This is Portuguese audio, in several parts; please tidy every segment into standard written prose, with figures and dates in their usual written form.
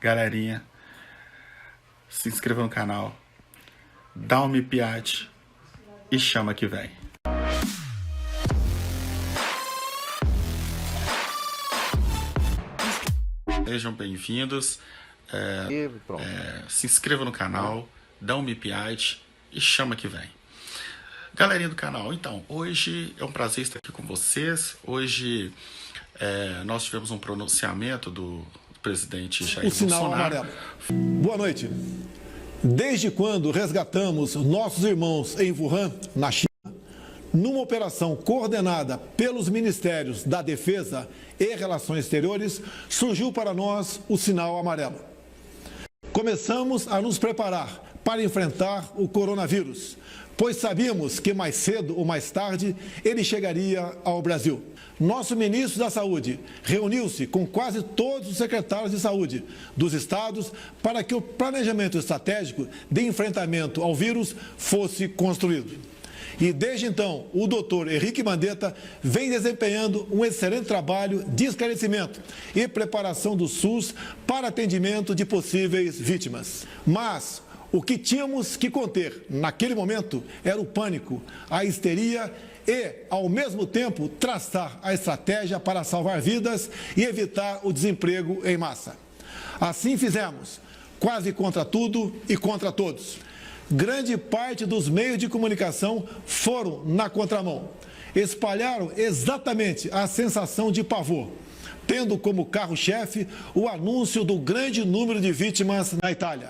Galerinha, se inscreva no canal, dá um piate e chama que vem. Sejam bem-vindos, se inscreva no canal, dá um piate e chama que vem. Galerinha do canal, então, hoje é um prazer estar aqui com vocês. Hoje nós tivemos um pronunciamento do presidente Jair Bolsonaro. Amarelo. Boa noite. Desde quando resgatamos nossos irmãos em Wuhan, na China, numa operação coordenada pelos Ministérios da Defesa e Relações Exteriores, surgiu para nós o sinal amarelo. Começamos a nos preparar para enfrentar o coronavírus, pois sabíamos que mais cedo ou mais tarde ele chegaria ao Brasil. Nosso ministro da Saúde reuniu-se com quase todos os secretários de saúde dos estados para que o planejamento estratégico de enfrentamento ao vírus fosse construído. E desde então, o doutor Henrique Mandetta vem desempenhando um excelente trabalho de esclarecimento e preparação do SUS para atendimento de possíveis vítimas. Mas o que tínhamos que conter naquele momento era o pânico, a histeria e, ao mesmo tempo, traçar a estratégia para salvar vidas e evitar o desemprego em massa. Assim fizemos, quase contra tudo e contra todos. Grande parte dos meios de comunicação foram na contramão. Espalharam exatamente a sensação de pavor, tendo como carro-chefe o anúncio do grande número de vítimas na Itália.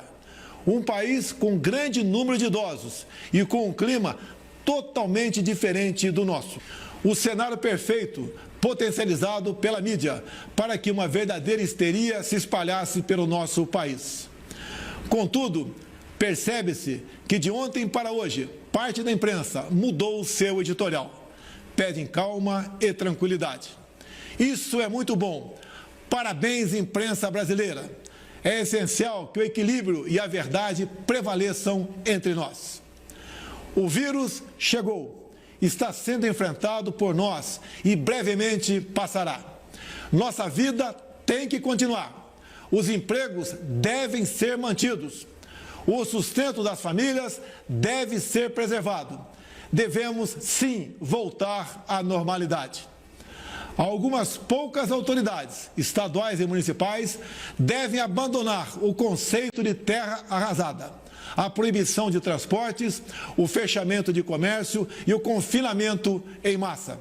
Um país com grande número de idosos e com um clima totalmente diferente do nosso. O cenário perfeito, potencializado pela mídia, para que uma verdadeira histeria se espalhasse pelo nosso país. Contudo, percebe-se que de ontem para hoje, parte da imprensa mudou o seu editorial. Pedem calma e tranquilidade. Isso é muito bom. Parabéns, imprensa brasileira. É essencial que o equilíbrio e a verdade prevaleçam entre nós. O vírus chegou, está sendo enfrentado por nós e brevemente passará. Nossa vida tem que continuar. Os empregos devem ser mantidos. O sustento das famílias deve ser preservado. Devemos, sim, voltar à normalidade. Algumas poucas autoridades, estaduais e municipais, devem abandonar o conceito de terra arrasada, a proibição de transportes, o fechamento de comércio e o confinamento em massa.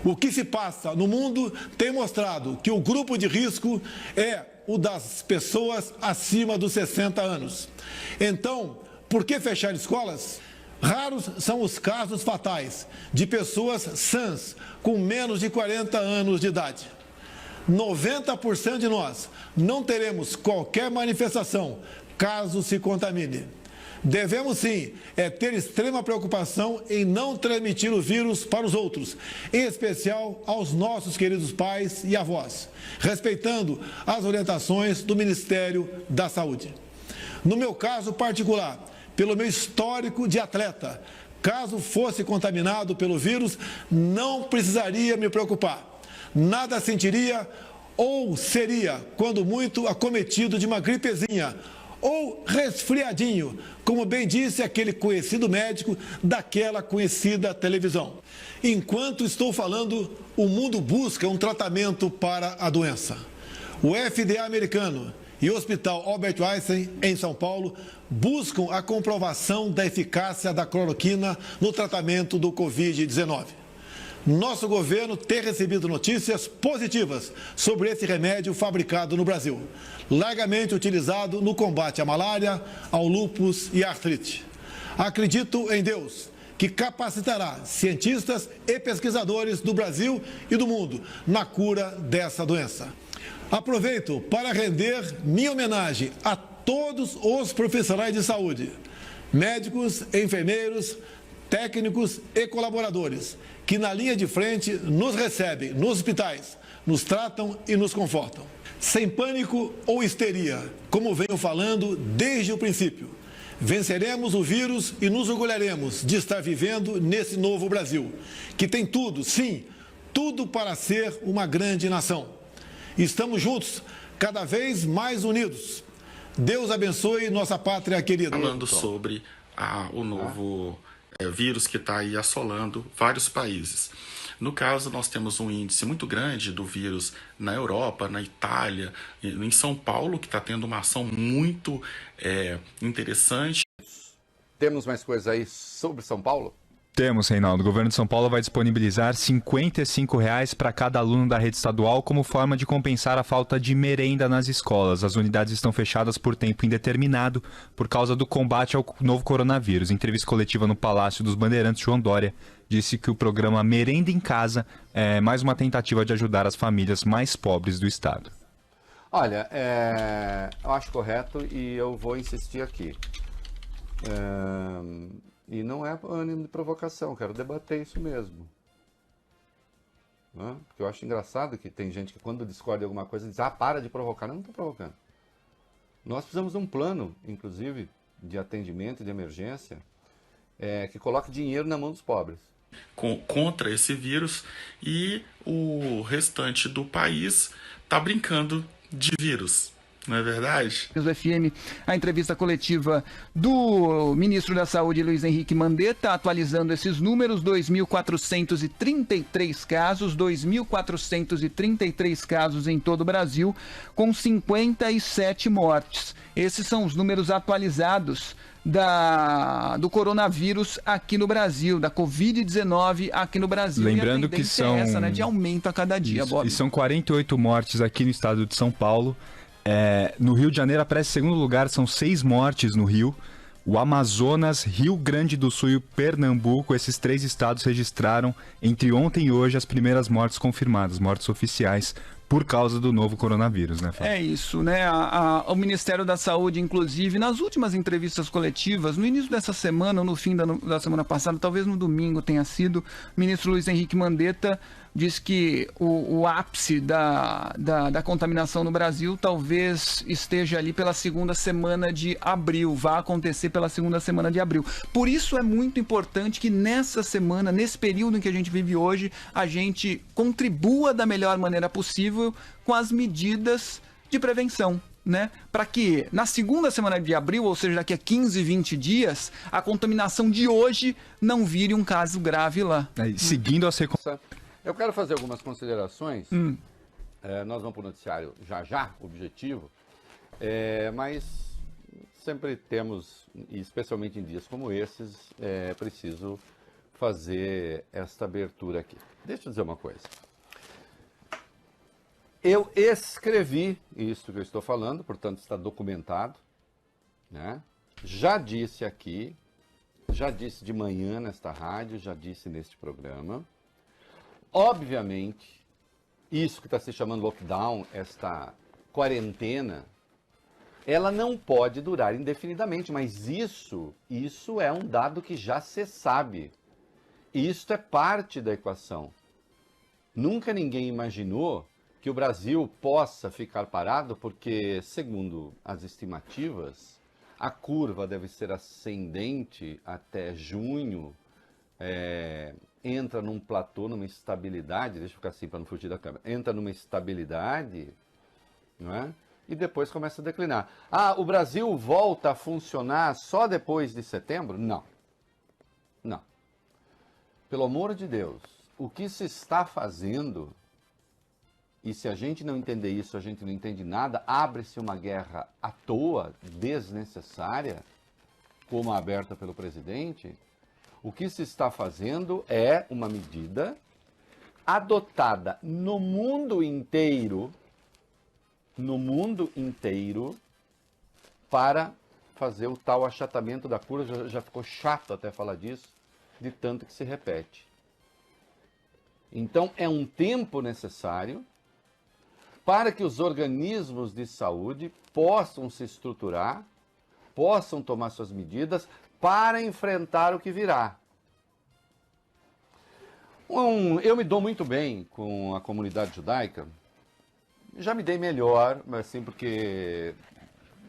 O que se passa no mundo tem mostrado que o grupo de risco é o das pessoas acima dos 60 anos. Então, por que fechar escolas? Raros são os casos fatais de pessoas sãs com menos de 40 anos de idade. 90% de nós não teremos qualquer manifestação caso se contamine. Devemos sim ter extrema preocupação em não transmitir o vírus para os outros, em especial aos nossos queridos pais e avós, respeitando as orientações do Ministério da Saúde. No meu caso particular, pelo meu histórico de atleta, caso fosse contaminado pelo vírus, não precisaria me preocupar. Nada sentiria ou seria, quando muito, acometido de uma gripezinha ou resfriadinho, como bem disse aquele conhecido médico daquela conhecida televisão. Enquanto estou falando, o mundo busca um tratamento para a doença. O FDA americano e o Hospital Albert Einstein, em São Paulo, buscam a comprovação da eficácia da cloroquina no tratamento do Covid-19. Nosso governo tem recebido notícias positivas sobre esse remédio fabricado no Brasil, largamente utilizado no combate à malária, ao lúpus e à artrite. Acredito em Deus, que capacitará cientistas e pesquisadores do Brasil e do mundo na cura dessa doença. Aproveito para render minha homenagem a todos os profissionais de saúde, médicos, enfermeiros, técnicos e colaboradores, que na linha de frente nos recebem nos hospitais, nos tratam e nos confortam. Sem pânico ou histeria, como venho falando desde o princípio. Venceremos o vírus e nos orgulharemos de estar vivendo nesse novo Brasil, que tem tudo, sim, tudo para ser uma grande nação. Estamos juntos, cada vez mais unidos. Deus abençoe nossa pátria querida. Falando sobre o novo vírus que está aí assolando vários países. No caso, nós temos um índice muito grande do vírus na Europa, na Itália, em São Paulo, que está tendo uma ação muito interessante. Temos mais coisas aí sobre São Paulo? Temos, Reinaldo. O governo de São Paulo vai disponibilizar R$ 55 para cada aluno da rede estadual como forma de compensar a falta de merenda nas escolas. As unidades estão fechadas por tempo indeterminado por causa do combate ao novo coronavírus. Em entrevista coletiva no Palácio dos Bandeirantes, João Dória disse que o programa Merenda em Casa é mais uma tentativa de ajudar as famílias mais pobres do estado. Olha, eu acho correto e eu vou insistir aqui. E não é ânimo de provocação, quero debater isso mesmo. Porque eu acho engraçado que tem gente que quando discorda de alguma coisa diz, para de provocar. Não estou provocando. Nós precisamos de um plano, inclusive, de atendimento, de emergência, que coloque dinheiro na mão dos pobres. Contra esse vírus, e o restante do país está brincando de vírus. Não é verdade? FM, a entrevista coletiva do ministro da Saúde, Luiz Henrique Mandetta, atualizando esses números: 2.433 casos, 2.433 casos em todo o Brasil, com 57 mortes. Esses são os números atualizados do coronavírus aqui no Brasil, da Covid-19 aqui no Brasil. Lembrando que são essa, né, de aumento a cada dia, Bob. E são 48 mortes aqui no estado de São Paulo. No Rio de Janeiro aparece em segundo lugar, são 6 mortes no Rio. O Amazonas, Rio Grande do Sul e Pernambuco, esses 3 estados registraram entre ontem e hoje as primeiras mortes confirmadas, mortes oficiais, por causa do novo coronavírus, né, Fábio? É isso, né? O Ministério da Saúde, inclusive, nas últimas entrevistas coletivas, no início dessa semana, ou no fim da semana passada, talvez no domingo tenha sido, o ministro Luiz Henrique Mandetta disse que o ápice da contaminação no Brasil talvez esteja ali pela segunda semana de abril, vai acontecer pela segunda semana de abril. Por isso é muito importante que nessa semana, nesse período em que a gente vive hoje, a gente contribua da melhor maneira possível com as medidas de prevenção, né? Para que na segunda semana de abril, ou seja, daqui a 15, 20 dias, a contaminação de hoje não vire um caso grave lá. Seguindo as Eu quero fazer algumas considerações. Nós vamos para o noticiário já, objetivo. Mas sempre temos, e especialmente em dias como esses, preciso fazer esta abertura aqui. Deixa eu dizer uma coisa. Eu escrevi isso que eu estou falando, portanto está documentado, né? Já disse aqui, já disse de manhã nesta rádio, já disse neste programa. Obviamente, isso que está se chamando lockdown, esta quarentena, ela não pode durar indefinidamente, mas isso é um dado que já se sabe. Isso é parte da equação. Nunca ninguém imaginou que o Brasil possa ficar parado, porque, segundo as estimativas, a curva deve ser ascendente até junho, entra num platô, numa estabilidade, deixa eu ficar assim para não fugir da câmera, entra numa estabilidade, não é? E depois começa a declinar. O Brasil volta a funcionar só depois de setembro? Não. Não. Pelo amor de Deus, o que se está fazendo, e se a gente não entender isso, a gente não entende nada, abre-se uma guerra à toa, desnecessária, como a aberta pelo presidente. O que se está fazendo é uma medida adotada no mundo inteiro, para fazer o tal achatamento da curva. Já ficou chato até falar disso, de tanto que se repete. Então, é um tempo necessário para que os organismos de saúde possam se estruturar, possam tomar suas medidas para enfrentar o que virá. Eu me dou muito bem com a comunidade judaica, já me dei melhor, mas assim, porque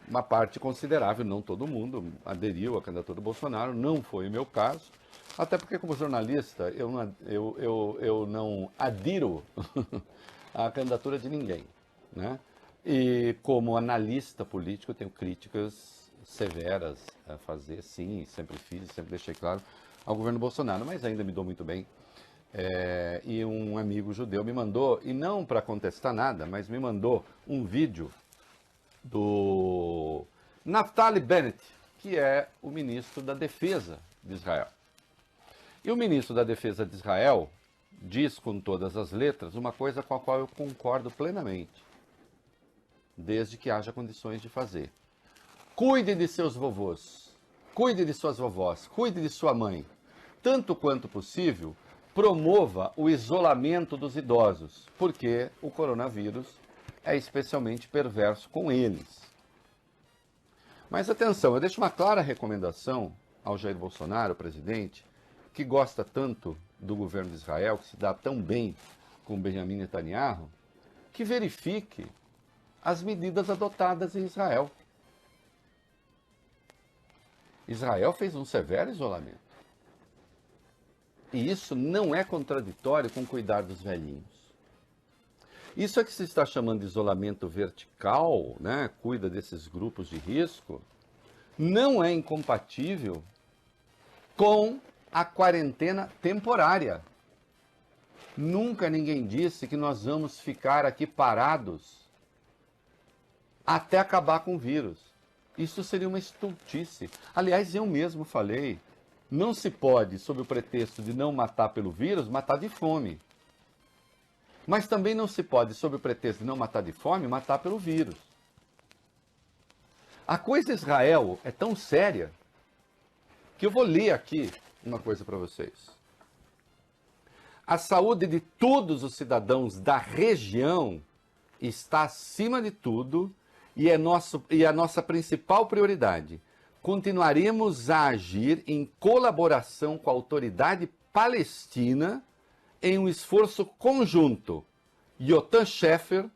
uma parte considerável, não todo mundo, aderiu à candidatura do Bolsonaro, não foi o meu caso, até porque como jornalista eu não adiro à candidatura de ninguém, né? E como analista político, eu tenho críticas severas a fazer, sim, sempre fiz, sempre deixei claro, ao governo Bolsonaro, mas ainda me dou muito bem. E um amigo judeu me mandou, e não para contestar nada, mas me mandou um vídeo do Naftali Bennett, que é o ministro da Defesa de Israel. E o ministro da Defesa de Israel diz com todas as letras uma coisa com a qual eu concordo plenamente, desde que haja condições de fazer. Cuide de seus vovôs, cuide de suas vovós, cuide de sua mãe. Tanto quanto possível, promova o isolamento dos idosos, porque o coronavírus é especialmente perverso com eles. Mas atenção, eu deixo uma clara recomendação ao Jair Bolsonaro, presidente, que gosta tanto do governo de Israel, que se dá tão bem com Benjamin Netanyahu, que verifique as medidas adotadas em Israel. Israel fez um severo isolamento. E isso não é contraditório com cuidar dos velhinhos. Isso é que se está chamando de isolamento vertical, né? Cuida desses grupos de risco, não é incompatível com a quarentena temporária. Nunca ninguém disse que nós vamos ficar aqui parados até acabar com o vírus. Isso seria uma estultice. Aliás, eu mesmo falei, não se pode, sob o pretexto de não matar pelo vírus, matar de fome. Mas também não se pode, sob o pretexto de não matar de fome, matar pelo vírus. A coisa Israel é tão séria que eu vou ler aqui uma coisa para vocês. A saúde de todos os cidadãos da região está acima de tudo e é a nossa principal prioridade. Continuaremos a agir em colaboração com a autoridade palestina em um esforço conjunto. Yotam Scheffer,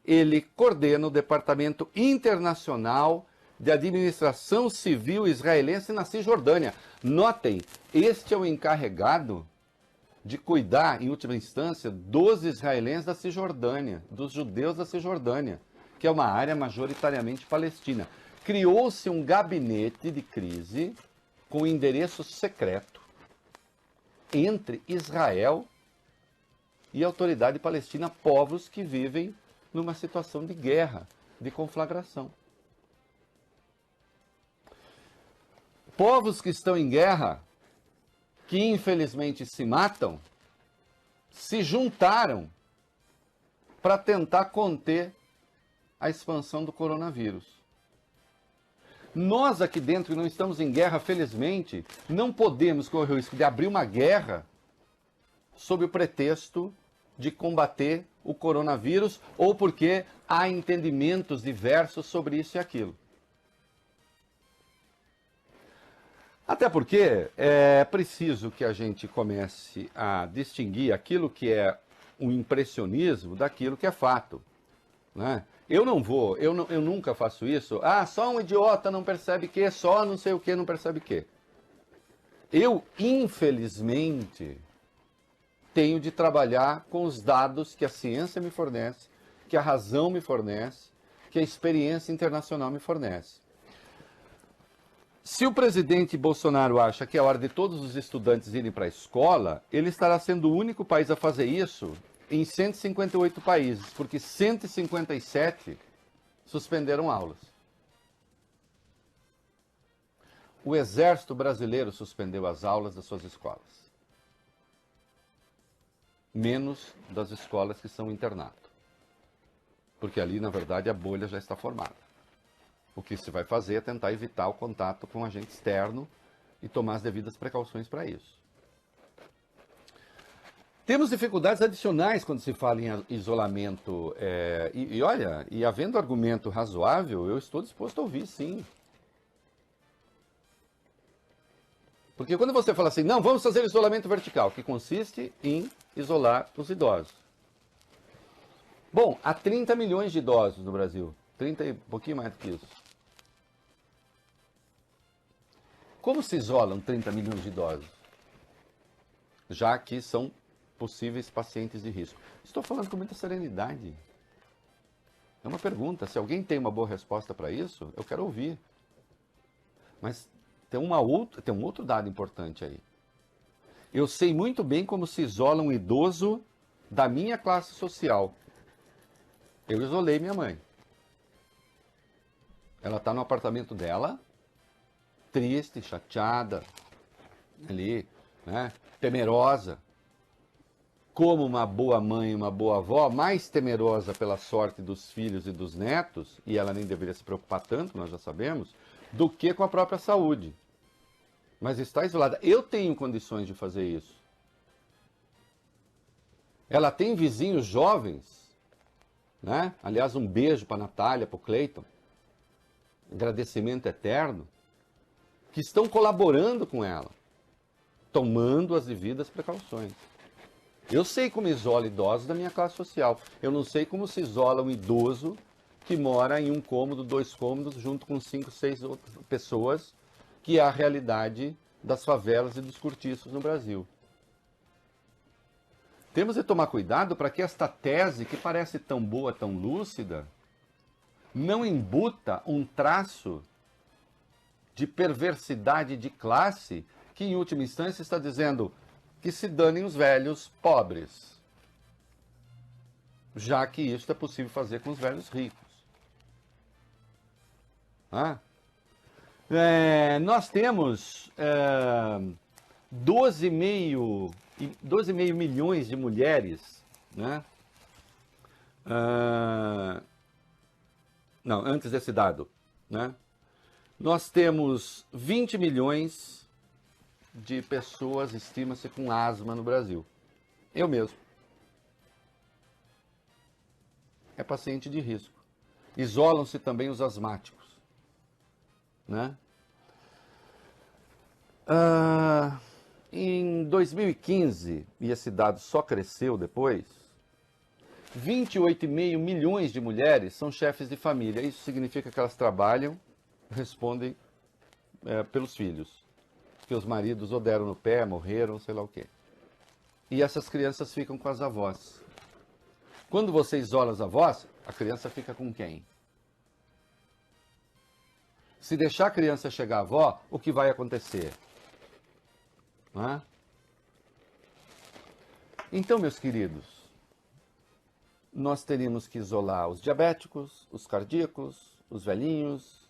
ele coordena o Departamento Internacional de Administração Civil Israelense na Cisjordânia. Notem, este é o encarregado de cuidar, em última instância, dos israelenses da Cisjordânia, dos judeus da Cisjordânia, que é uma área majoritariamente palestina. Criou-se um gabinete de crise com endereço secreto entre Israel e a autoridade palestina, povos que vivem numa situação de guerra, de conflagração. Povos que estão em guerra, que infelizmente se matam, se juntaram para tentar conter a expansão do coronavírus. Nós aqui dentro, que não estamos em guerra, felizmente, não podemos correr o risco de abrir uma guerra sob o pretexto de combater o coronavírus ou porque há entendimentos diversos sobre isso e aquilo. Até porque é preciso que a gente comece a distinguir aquilo que é um impressionismo daquilo que é fato, né? Eu nunca faço isso. Ah, só um idiota não percebe que, só não sei o que não percebe que. Eu, infelizmente, tenho de trabalhar com os dados que a ciência me fornece, que a razão me fornece, que a experiência internacional me fornece. Se o presidente Bolsonaro acha que é hora de todos os estudantes irem para a escola, ele estará sendo o único país a fazer isso em 158 países, porque 157 suspenderam aulas. O Exército Brasileiro suspendeu as aulas das suas escolas. Menos das escolas que são internato. Porque ali, na verdade, a bolha já está formada. O que se vai fazer é tentar evitar o contato com agente externo e tomar as devidas precauções para isso. Temos dificuldades adicionais quando se fala em isolamento. Olha, e havendo argumento razoável, eu estou disposto a ouvir, sim. Porque quando você fala assim, não, vamos fazer isolamento vertical, que consiste em isolar os idosos. Bom, há 30 milhões de idosos no Brasil. 30 e um pouquinho mais do que isso. Como se isolam 30 milhões de idosos? Já que são possíveis pacientes de risco. Estou falando com muita serenidade. É uma pergunta. Se alguém tem uma boa resposta para isso, eu quero ouvir. Mas tem um outro dado importante aí. Eu sei muito bem como se isola um idoso da minha classe social. Eu isolei minha mãe. Ela está no apartamento dela, triste, chateada, ali, né, temerosa. Como uma boa mãe, uma boa avó, mais temerosa pela sorte dos filhos e dos netos, e ela nem deveria se preocupar tanto, nós já sabemos, do que com a própria saúde. Mas está isolada. Eu tenho condições de fazer isso. Ela tem vizinhos jovens, né? Aliás, um beijo para a Natália, para o Cleiton. Agradecimento eterno. Que estão colaborando com ela. Tomando as devidas precauções. Eu sei como isola idosos da minha classe social. Eu não sei como se isola um idoso que mora em um cômodo, 2 cômodos, junto com 5, 6 outras pessoas, que é a realidade das favelas e dos cortiços no Brasil. Temos de tomar cuidado para que esta tese, que parece tão boa, tão lúcida, não embuta um traço de perversidade de classe que, em última instância, está dizendo que se danem os velhos pobres, já que isso é possível fazer com os velhos ricos. Nós temos 12,5 milhões de mulheres, né? Não, antes desse dado, né? Nós temos 20 milhões de pessoas, estima-se, com asma no Brasil. Eu mesmo. É paciente de risco. Isolam-se também os asmáticos, né? Em 2015, e esse dado só cresceu depois, 28,5 milhões de mulheres são chefes de família. Isso significa que elas trabalham, respondem pelos filhos. Que os maridos ou deram no pé, morreram, sei lá o quê. E essas crianças ficam com as avós. Quando você isola as avós, a criança fica com quem? Se deixar a criança chegar à avó, o que vai acontecer? Não é? Então, meus queridos, nós teríamos que isolar os diabéticos, os cardíacos, os velhinhos.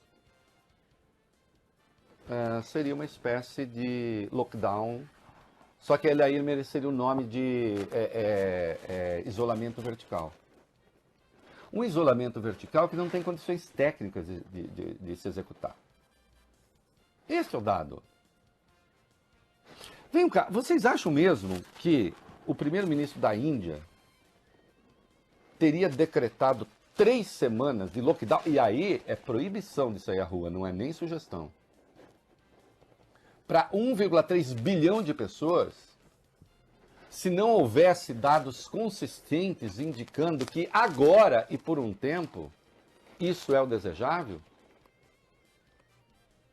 Seria uma espécie de lockdown, só que ele aí mereceria o nome de isolamento vertical. Um isolamento vertical que não tem condições técnicas de se executar. Esse é o dado. Vem cá, vocês acham mesmo que o primeiro-ministro da Índia teria decretado 3 semanas de lockdown? E aí é proibição de sair à rua, não é nem sugestão. Para 1,3 bilhão de pessoas, se não houvesse dados consistentes indicando que agora e por um tempo isso é o desejável,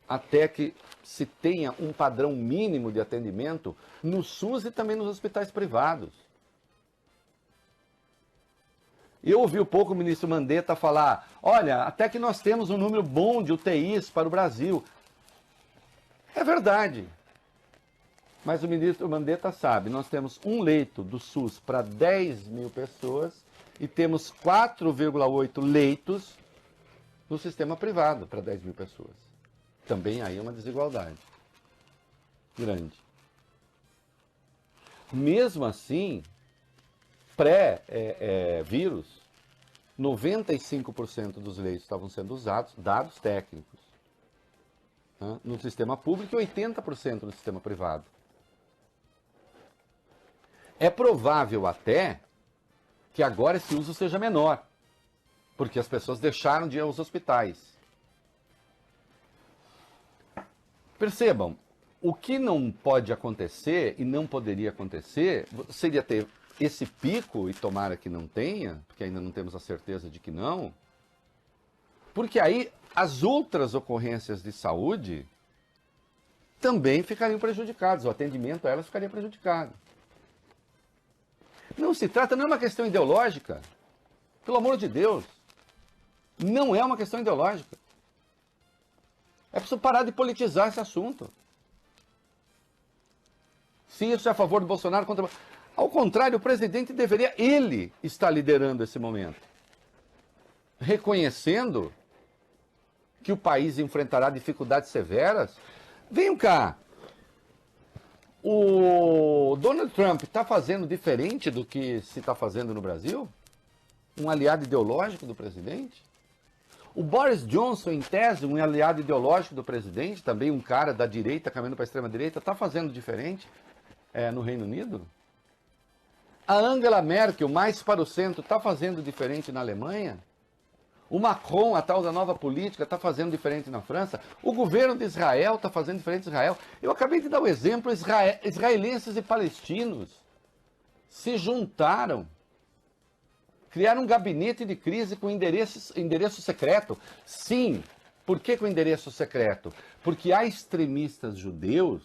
até que se tenha um padrão mínimo de atendimento no SUS e também nos hospitais privados. Eu ouvi um pouco o ministro Mandetta falar, olha, até que nós temos um número bom de UTIs para o Brasil. É verdade. Mas o ministro Mandetta sabe, nós temos um leito do SUS para 10 mil pessoas e temos 4,8 leitos no sistema privado para 10 mil pessoas. Também aí é uma desigualdade grande. Mesmo assim, pré-vírus, 95% dos leitos estavam sendo usados, dados técnicos, né, no sistema público e 80% no sistema privado. É provável até que agora esse uso seja menor, porque as pessoas deixaram de ir aos hospitais. Percebam, o que não pode acontecer e não poderia acontecer seria ter esse pico, e tomara que não tenha, porque ainda não temos a certeza de que não, porque aí as outras ocorrências de saúde também ficariam prejudicadas, o atendimento a elas ficaria prejudicado. Não se trata, não é uma questão ideológica, pelo amor de Deus. Não é uma questão ideológica. É preciso parar de politizar esse assunto. Se isso é a favor do Bolsonaro, contra... Ao contrário, o presidente deveria, ele estar liderando esse momento. Reconhecendo que o país enfrentará dificuldades severas. Venham cá. O Donald Trump está fazendo diferente do que se está fazendo no Brasil? Um aliado ideológico do presidente? O Boris Johnson, em tese, um aliado ideológico do presidente, também um cara da direita, caminhando para a extrema-direita, está fazendo diferente no Reino Unido? A Angela Merkel, mais para o centro, está fazendo diferente na Alemanha? O Macron, a tal da nova política, está fazendo diferente na França? O governo de Israel está fazendo diferente em Israel? Eu acabei de dar o exemplo, israelenses e palestinos se juntaram. Criaram um gabinete de crise com endereço secreto. Sim. Por que com endereço secreto? Porque há extremistas judeus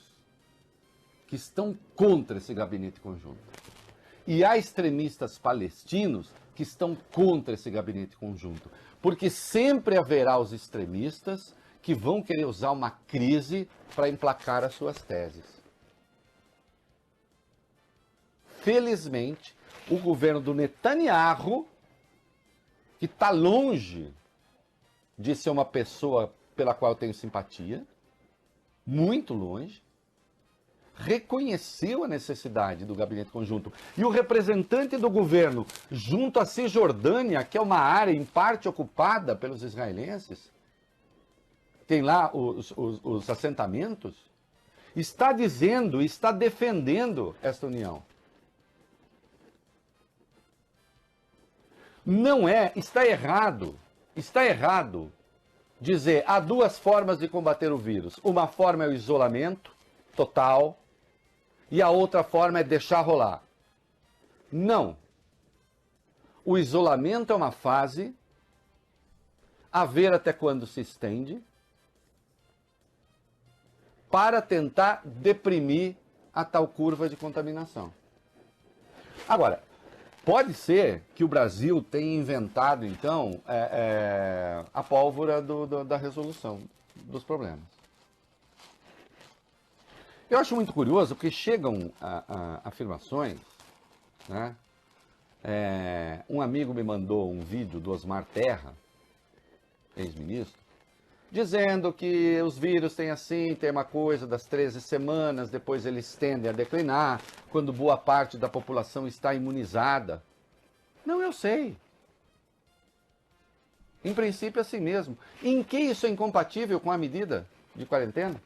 que estão contra esse gabinete conjunto. E há extremistas palestinos que estão contra esse gabinete conjunto. Porque sempre haverá os extremistas que vão querer usar uma crise para emplacar as suas teses. Felizmente, o governo do Netanyahu, que está longe de ser uma pessoa pela qual eu tenho simpatia, muito longe, reconheceu a necessidade do gabinete conjunto. E o representante do governo, junto à Cisjordânia, que é uma área em parte ocupada pelos israelenses, tem lá os assentamentos, está dizendo, está defendendo esta união. Não é, está errado dizer há duas formas de combater o vírus. Uma forma é o isolamento total e a outra forma é deixar rolar. Não. O isolamento é uma fase, a ver até quando se estende, para tentar deprimir a tal curva de contaminação. Agora, pode ser que o Brasil tenha inventado, então, a pólvora da resolução dos problemas. Eu acho muito curioso, porque chegam afirmações, né? Um amigo me mandou um vídeo do Osmar Terra, ex-ministro, dizendo que os vírus têm uma coisa das 13 semanas, depois eles tendem a declinar, quando boa parte da população está imunizada. Não, eu sei. Em princípio é assim mesmo. Em que isso é incompatível com a medida de quarentena?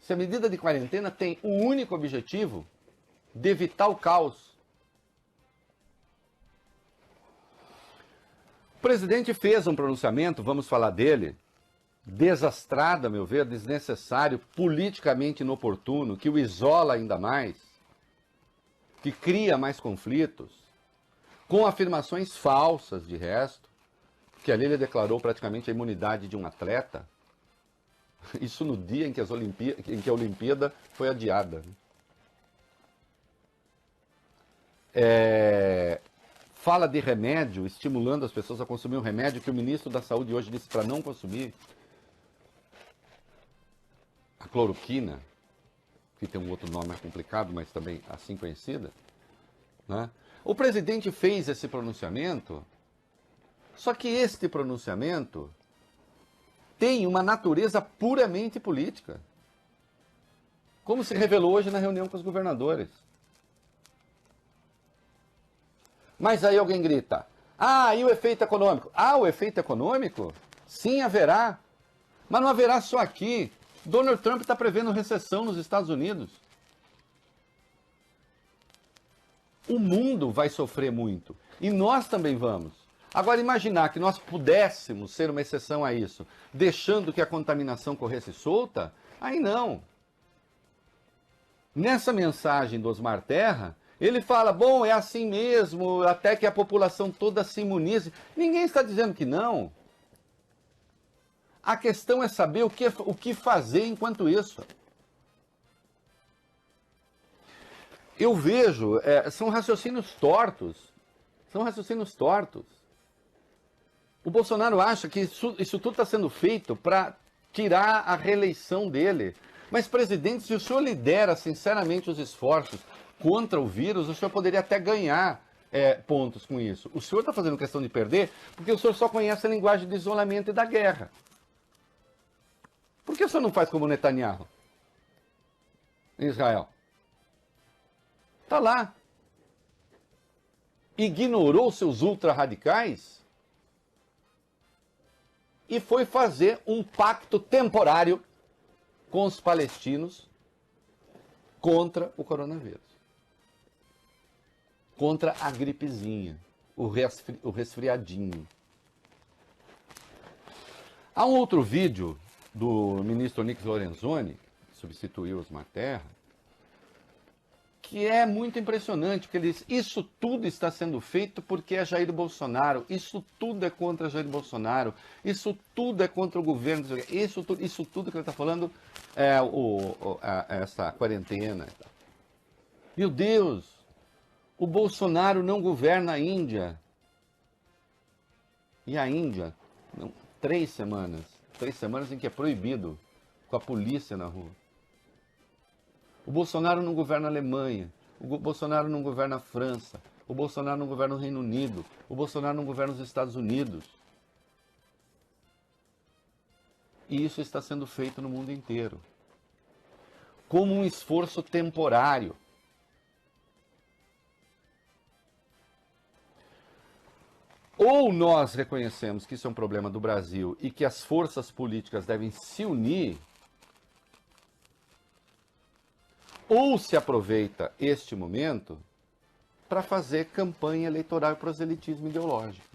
Se a medida de quarentena tem um único objetivo, de evitar o caos. O presidente fez um pronunciamento, vamos falar dele, desastrado, a meu ver, desnecessário, politicamente inoportuno, que o isola ainda mais, que cria mais conflitos, com afirmações falsas de resto, que ali ele declarou praticamente a imunidade de um atleta. Isso no dia em que a Olimpíada foi adiada. Fala de remédio, estimulando as pessoas a consumir um remédio que o ministro da Saúde hoje disse para não consumir. A cloroquina, que tem um outro nome mais complicado, mas também assim conhecida. Né? O presidente fez esse pronunciamento, só que este pronunciamento tem uma natureza puramente política. Como se revelou hoje na reunião com os governadores. Mas aí alguém grita, e o efeito econômico? O efeito econômico? Sim, haverá. Mas não haverá só aqui. Donald Trump está prevendo recessão nos Estados Unidos. O mundo vai sofrer muito. E nós também vamos. Agora, imaginar que nós pudéssemos ser uma exceção a isso, deixando que a contaminação corresse solta, aí não. Nessa mensagem do Osmar Terra, ele fala, bom, é assim mesmo, até que a população toda se imunize. Ninguém está dizendo que não. A questão é saber o que fazer enquanto isso. Eu vejo, são raciocínios tortos. São raciocínios tortos. O Bolsonaro acha que isso tudo está sendo feito para tirar a reeleição dele. Mas, presidente, se o senhor lidera sinceramente os esforços contra o vírus, o senhor poderia até ganhar pontos com isso. O senhor está fazendo questão de perder porque o senhor só conhece a linguagem do isolamento e da guerra. Por que o senhor não faz como Netanyahu em Israel? Está lá. Ignorou seus ultra-radicais e foi fazer um pacto temporário com os palestinos contra o coronavírus. Contra a gripezinha, o resfriadinho. Há um outro vídeo do ministro Onyx Lorenzoni, que substituiu Osmar Terra, que é muito impressionante, porque ele diz, isso tudo está sendo feito porque é Jair Bolsonaro, isso tudo é contra Jair Bolsonaro, isso tudo é contra o governo, isso tudo que ele está falando é essa quarentena. Meu Deus, o Bolsonaro não governa a Índia. E a Índia, 3 semanas em que é proibido, com a polícia na rua. O Bolsonaro não governa a Alemanha, o Bolsonaro não governa a França, o Bolsonaro não governa o Reino Unido, o Bolsonaro não governa os Estados Unidos. E isso está sendo feito no mundo inteiro, como um esforço temporário. Ou nós reconhecemos que isso é um problema do Brasil e que as forças políticas devem se unir, ou se aproveita este momento para fazer campanha eleitoral e proselitismo ideológico.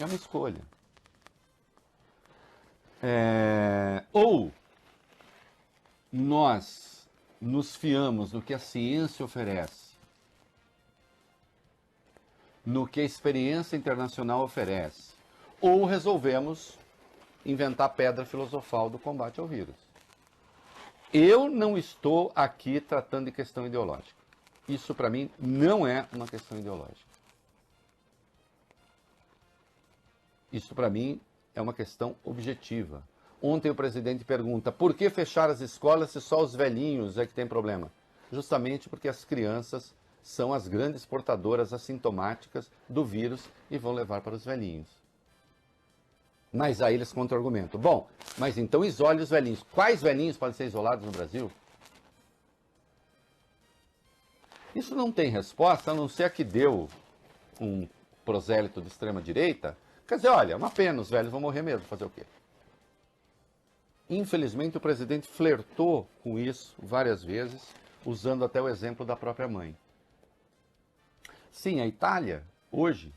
É uma escolha. Ou nós nos fiamos no que a ciência oferece, no que a experiência internacional oferece, ou resolvemos inventar pedra filosofal do combate ao vírus. Eu não estou aqui tratando de questão ideológica. Isso, para mim, não é uma questão ideológica. Isso, para mim, é uma questão objetiva. Ontem o presidente pergunta, por que fechar as escolas se só os velhinhos é que tem problema? Justamente porque as crianças são as grandes portadoras assintomáticas do vírus e vão levar para os velhinhos. Mas aí eles contra-argumentam. Bom, mas então isole os velhinhos. Quais velhinhos podem ser isolados no Brasil? Isso não tem resposta, a não ser a que deu um prosélito de extrema-direita. Quer dizer, olha, uma pena, os velhos vão morrer mesmo, fazer o quê? Infelizmente, o presidente flertou com isso várias vezes, usando até o exemplo da própria mãe. Sim, a Itália, hoje,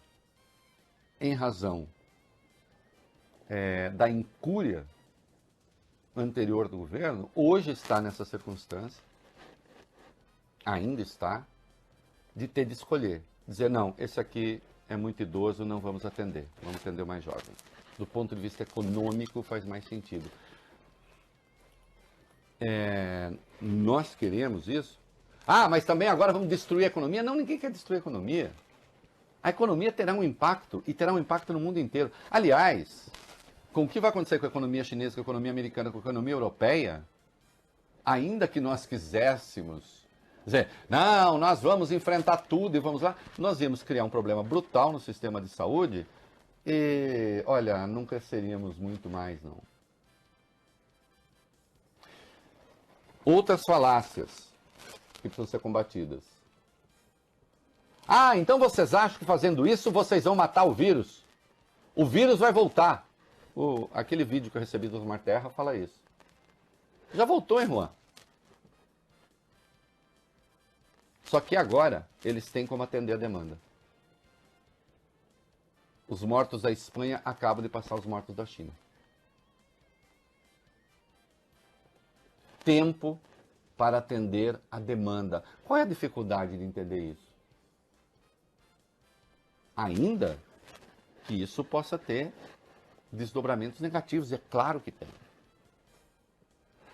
em razão da incúria anterior do governo, hoje está nessa circunstância, ainda está, de ter de escolher. Dizer, não, esse aqui é muito idoso, não vamos atender, vamos atender o mais jovem. Do ponto de vista econômico, faz mais sentido. Nós queremos isso? Ah, mas também agora vamos destruir a economia? Não, ninguém quer destruir a economia. A economia terá um impacto, e terá um impacto no mundo inteiro. Aliás, com o que vai acontecer com a economia chinesa, com a economia americana, com a economia europeia, ainda que nós quiséssemos dizer, não, nós vamos enfrentar tudo e vamos lá, nós íamos criar um problema brutal no sistema de saúde e, olha, não cresceríamos muito mais, não. Outras falácias que precisam ser combatidas. Ah, então vocês acham que fazendo isso vocês vão matar o vírus? O vírus vai voltar. Aquele vídeo que eu recebi do Osmar Terra fala isso. Já voltou, hein, Juan? Só que agora eles têm como atender a demanda. Os mortos da Espanha acabam de passar os mortos da China. Tempo para atender a demanda. Qual é a dificuldade de entender isso? Ainda que isso possa ter desdobramentos negativos, é claro que tem.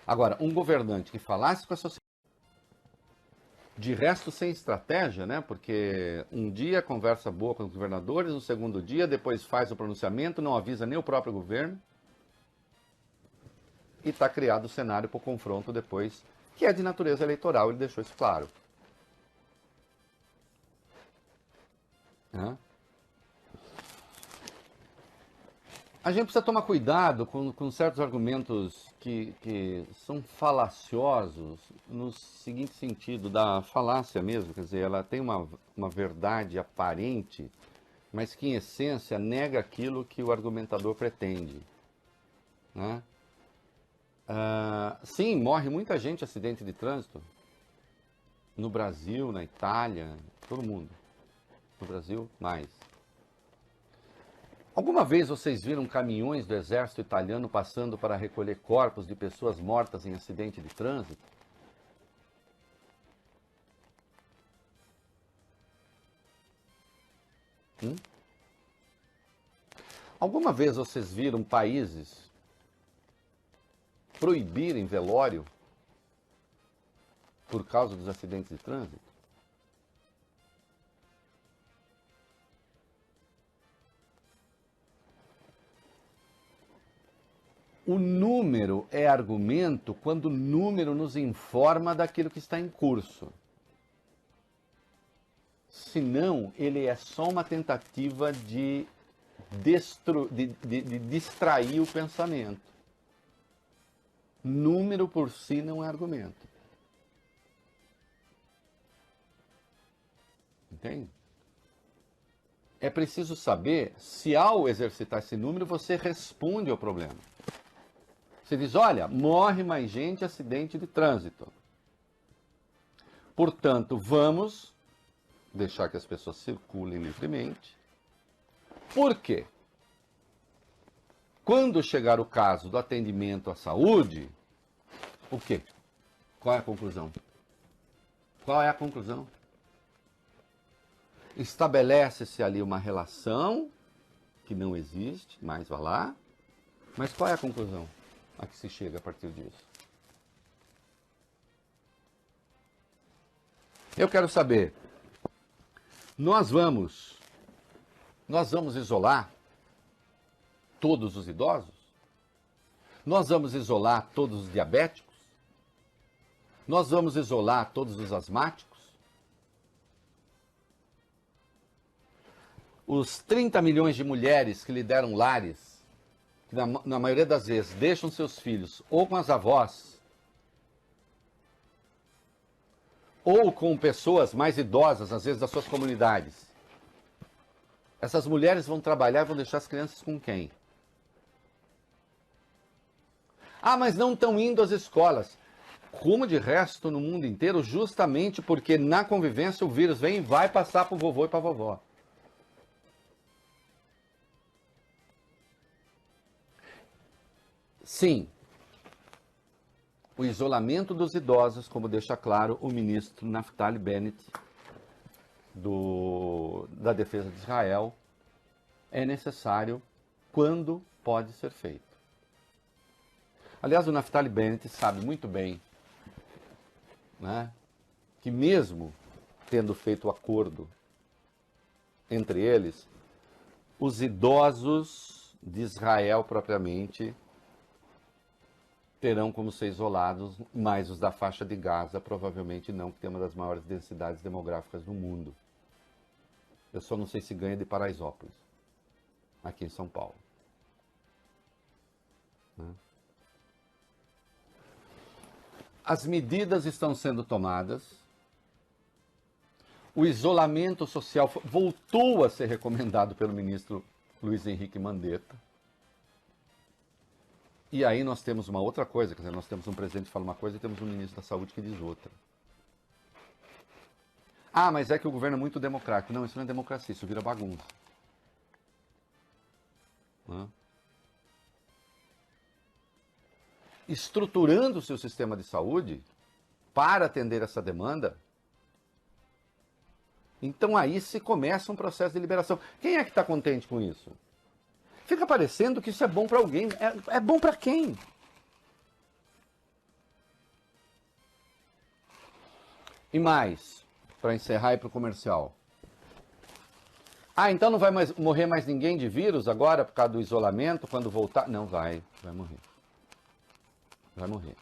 Agora, um governante que falasse com a sociedade, De resto, sem estratégia, né? Porque um dia conversa boa com os governadores, no segundo dia, depois faz o pronunciamento, não avisa nem o próprio governo. E está criado o cenário para o confronto depois, que é de natureza eleitoral, ele deixou isso claro. A gente precisa tomar cuidado com certos argumentos que são falaciosos, no seguinte sentido, da falácia mesmo, quer dizer, ela tem uma verdade aparente, mas que em essência nega aquilo que o argumentador pretende. Né? Sim, morre muita gente em acidente de trânsito, no Brasil, na Itália, todo mundo. No Brasil, mais. Alguma vez vocês viram caminhões do exército italiano passando para recolher corpos de pessoas mortas em acidente de trânsito? Alguma vez vocês viram países proibirem velório por causa dos acidentes de trânsito? O número é argumento quando o número nos informa daquilo que está em curso. Senão, ele é só uma tentativa de distrair o pensamento. Número por si não é argumento. Entende? É preciso saber se ao exercitar esse número você responde ao problema. Você diz, olha, morre mais gente em acidente de trânsito. Portanto, vamos deixar que as pessoas circulem livremente. Por quê? Quando chegar o caso do atendimento à saúde, o quê? Qual é a conclusão? Qual é a conclusão? Estabelece-se ali uma relação que não existe, mas vá lá. Mas qual é a conclusão a que se chega a partir disso? Eu quero saber, nós vamos isolar todos os idosos? Nós vamos isolar todos os diabéticos? Nós vamos isolar todos os asmáticos? Os 30 milhões de mulheres que lideram lares, que na maioria das vezes deixam seus filhos ou com as avós, ou com pessoas mais idosas, às vezes das suas comunidades. Essas mulheres vão trabalhar e vão deixar as crianças com quem? Ah, mas não estão indo às escolas. Como de resto no mundo inteiro, justamente porque na convivência o vírus vem e vai passar para o vovô e para a vovó. Sim, o isolamento dos idosos, como deixa claro o ministro Naftali Bennett, da Defesa de Israel, é necessário quando pode ser feito. Aliás, o Naftali Bennett sabe muito bem, né, que mesmo tendo feito o acordo entre eles, os idosos de Israel propriamente terão como ser isolados, mas os da faixa de Gaza provavelmente não, que tem uma das maiores densidades demográficas do mundo. Eu só não sei se ganha de Paraisópolis, aqui em São Paulo. As medidas estão sendo tomadas, o isolamento social voltou a ser recomendado pelo ministro Luiz Henrique Mandetta. E aí nós temos uma outra coisa, quer dizer, nós temos um presidente que fala uma coisa e temos um ministro da Saúde que diz outra. Ah, mas é que o governo é muito democrático. Não, isso não é democracia, isso vira bagunça. Estruturando o seu sistema de saúde para atender essa demanda, então aí se começa um processo de liberação. Quem é que está contente com isso? Fica parecendo que isso é bom para alguém. É bom para quem? E mais, para encerrar e para o comercial. Ah, então não vai morrer mais ninguém de vírus agora por causa do isolamento, quando voltar? Não, vai morrer. Vai morrer.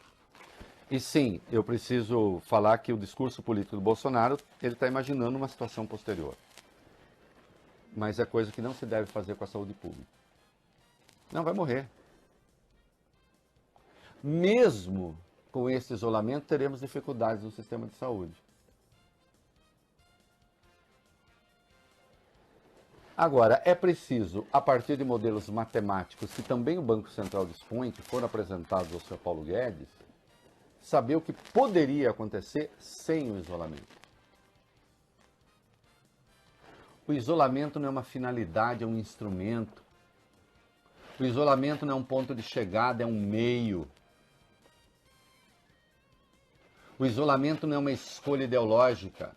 E sim, eu preciso falar que o discurso político do Bolsonaro, ele está imaginando uma situação posterior. Mas é coisa que não se deve fazer com a saúde pública. Não, vai morrer. Mesmo com esse isolamento, teremos dificuldades no sistema de saúde. Agora, é preciso, a partir de modelos matemáticos que também o Banco Central dispõe, que foram apresentados ao Sr. Paulo Guedes, saber o que poderia acontecer sem o isolamento. O isolamento não é uma finalidade, é um instrumento. O isolamento não é um ponto de chegada, é um meio. O isolamento não é uma escolha ideológica.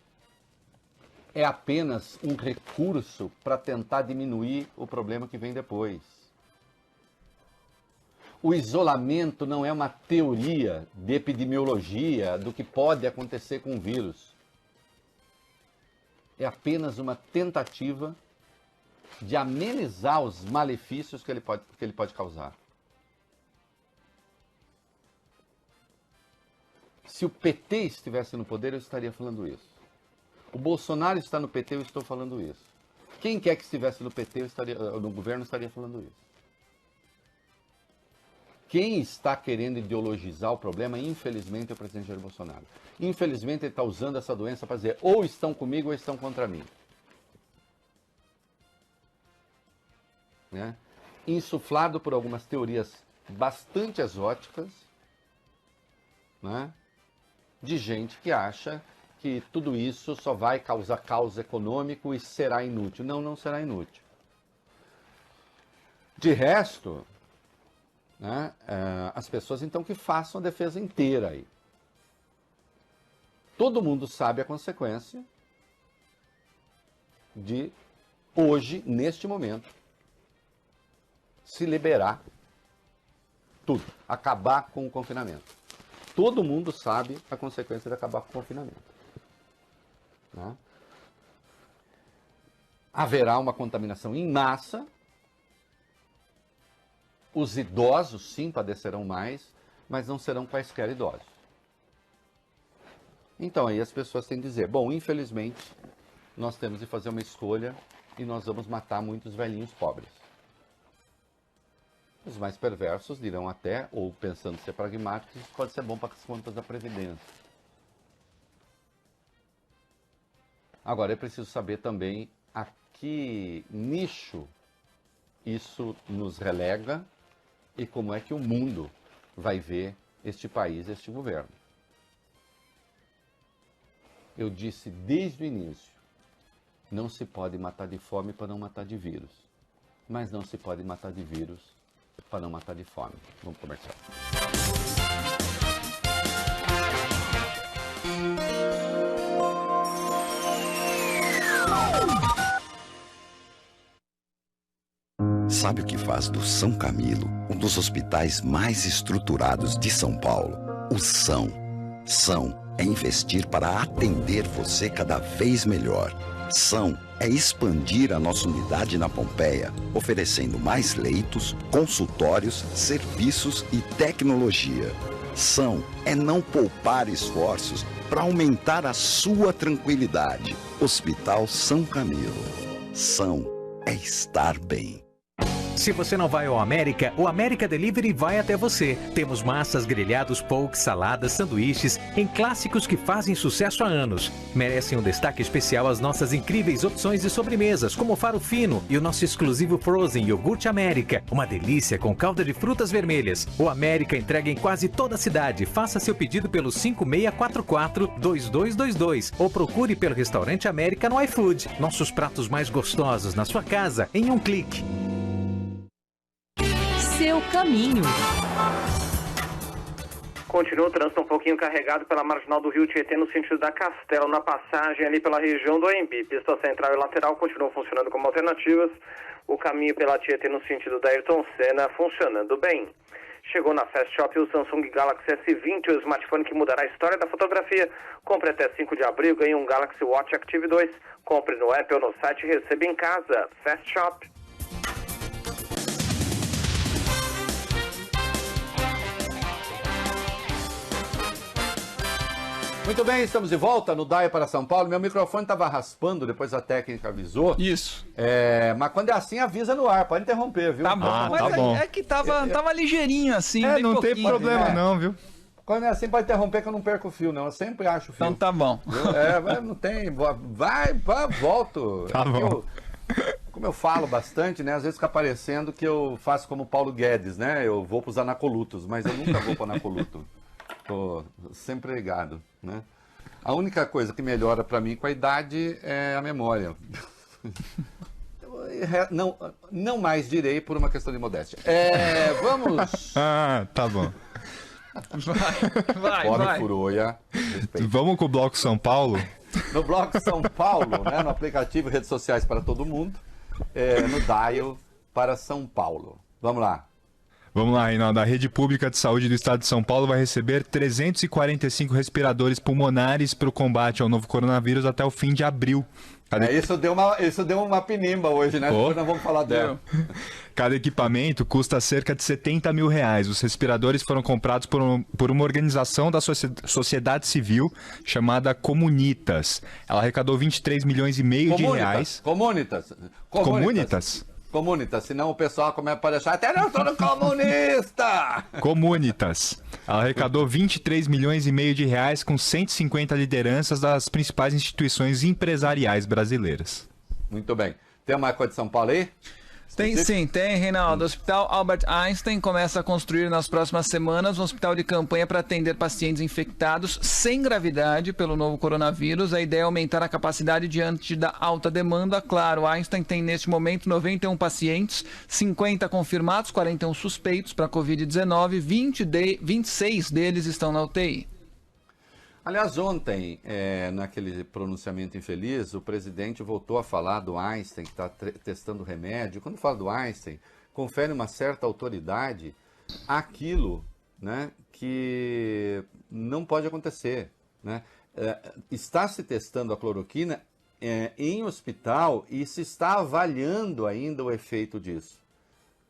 É apenas um recurso para tentar diminuir o problema que vem depois. O isolamento não é uma teoria de epidemiologia do que pode acontecer com o vírus. É apenas uma tentativa de amenizar os malefícios que ele pode causar. Se o PT estivesse no poder, eu estaria falando isso. O Bolsonaro está no PT, eu estou falando isso. Quem quer que estivesse no PT, no governo, estaria falando isso. Quem está querendo ideologizar o problema, infelizmente, é o presidente Jair Bolsonaro. Infelizmente, ele está usando essa doença para dizer ou estão comigo ou estão contra mim. Né? Insuflado por algumas teorias bastante exóticas, né? De gente que acha que tudo isso só vai causar caos econômico e será inútil. Não, não será inútil. De resto, né, as pessoas então que façam a defesa inteira aí. Todo mundo sabe a consequência de hoje, neste momento, se liberar tudo, acabar com o confinamento. Todo mundo sabe a consequência de acabar com o confinamento. Né? Haverá uma contaminação em massa. Os idosos, sim, padecerão mais, mas não serão quaisquer idosos. Então, aí as pessoas têm que dizer, bom, infelizmente, nós temos de fazer uma escolha e nós vamos matar muitos velhinhos pobres. Os mais perversos dirão até, ou pensando ser pragmáticos, isso pode ser bom para as contas da Previdência. Agora, é preciso saber também a que nicho isso nos relega e como é que o mundo vai ver este país, este governo. Eu disse desde o início, não se pode matar de fome para não matar de vírus, mas não se pode matar de vírus para não matar de fome. Vamos comercial. Sabe o que faz do São Camilo um dos hospitais mais estruturados de São Paulo? O São. São é investir para atender você cada vez melhor. São é expandir a nossa unidade na Pompeia, oferecendo mais leitos, consultórios, serviços e tecnologia. São é não poupar esforços para aumentar a sua tranquilidade. Hospital São Camilo. São é estar bem. Se você não vai ao América, o América Delivery vai até você. Temos massas, grelhados, pokes, saladas, sanduíches, em clássicos que fazem sucesso há anos. Merecem um destaque especial as nossas incríveis opções de sobremesas, como o Faro Fino e o nosso exclusivo Frozen Iogurte América. Uma delícia com calda de frutas vermelhas. O América entrega em quase toda a cidade. Faça seu pedido pelo 5644-2222 ou procure pelo Restaurante América no iFood. Nossos pratos mais gostosos na sua casa em um clique. Seu caminho. Continua o trânsito um pouquinho carregado pela marginal do Rio Tietê no sentido da Castelo, na passagem ali pela região do AMB. Pista central e lateral continuam funcionando como alternativas. O caminho pela Tietê no sentido da Ayrton Senna funcionando bem. Chegou na Fast Shop o Samsung Galaxy S20, o smartphone que mudará a história da fotografia. Compre até 5 de abril, ganhe um Galaxy Watch Active 2. Compre no app ou no site e receba em casa. Fast Shop. Muito bem, estamos de volta no DAI para São Paulo. Meu microfone estava raspando, depois a técnica avisou. Isso. Mas quando é assim, avisa no ar, pode interromper, viu? Tá bom, mas tá bom. É que tava ligeirinho assim. bem não tem pouquinho. problema não, viu? Quando é assim, pode interromper que eu não perco o fio, não. Eu sempre acho o fio. Então tá bom. Não tem. Vai, volto. Tá bom. Como eu falo bastante, né? Às vezes fica parecendo que eu faço como o Paulo Guedes, né? Eu vou para os anacolutos, mas eu nunca vou para o anacoluto. Tô sempre ligado, né? A única coisa que melhora para mim com a idade é a memória. Não mais direi por uma questão de modéstia. Vamos. Tá bom. Vai. Furoia. Vamos com o Bloco São Paulo? No Bloco São Paulo, né? No aplicativo Redes Sociais para todo mundo. No Dial para São Paulo. Vamos lá. Vamos lá, Reinaldo. A Rede Pública de Saúde do Estado de São Paulo vai receber 345 respiradores pulmonares para o combate ao novo coronavírus até o fim de abril. Isso deu uma pinimba hoje, né? Depois nós vamos falar dela. Cada equipamento custa cerca de R$70 mil. Os respiradores foram comprados por uma organização da sociedade civil chamada Comunitas. Ela arrecadou 23 milhões e meio de reais. Comunitas, senão o pessoal começa a deixar até não sou comunista! Comunitas. Ela arrecadou 23 milhões e meio de reais com 150 lideranças das principais instituições empresariais brasileiras. Muito bem. Tem uma coisa de São Paulo aí? Tem, Reinaldo. O Hospital Albert Einstein começa a construir nas próximas semanas um hospital de campanha para atender pacientes infectados sem gravidade pelo novo coronavírus. A ideia é aumentar a capacidade diante da alta demanda. Claro, Einstein tem neste momento 91 pacientes, 50 confirmados, 41 suspeitos para a Covid-19, 26 deles estão na UTI. Aliás, ontem, naquele pronunciamento infeliz, o presidente voltou a falar do Einstein, que está testando remédio. Quando fala do Einstein, confere uma certa autoridade àquilo, né, que não pode acontecer. Né? Está se testando a cloroquina em hospital e se está avaliando ainda o efeito disso.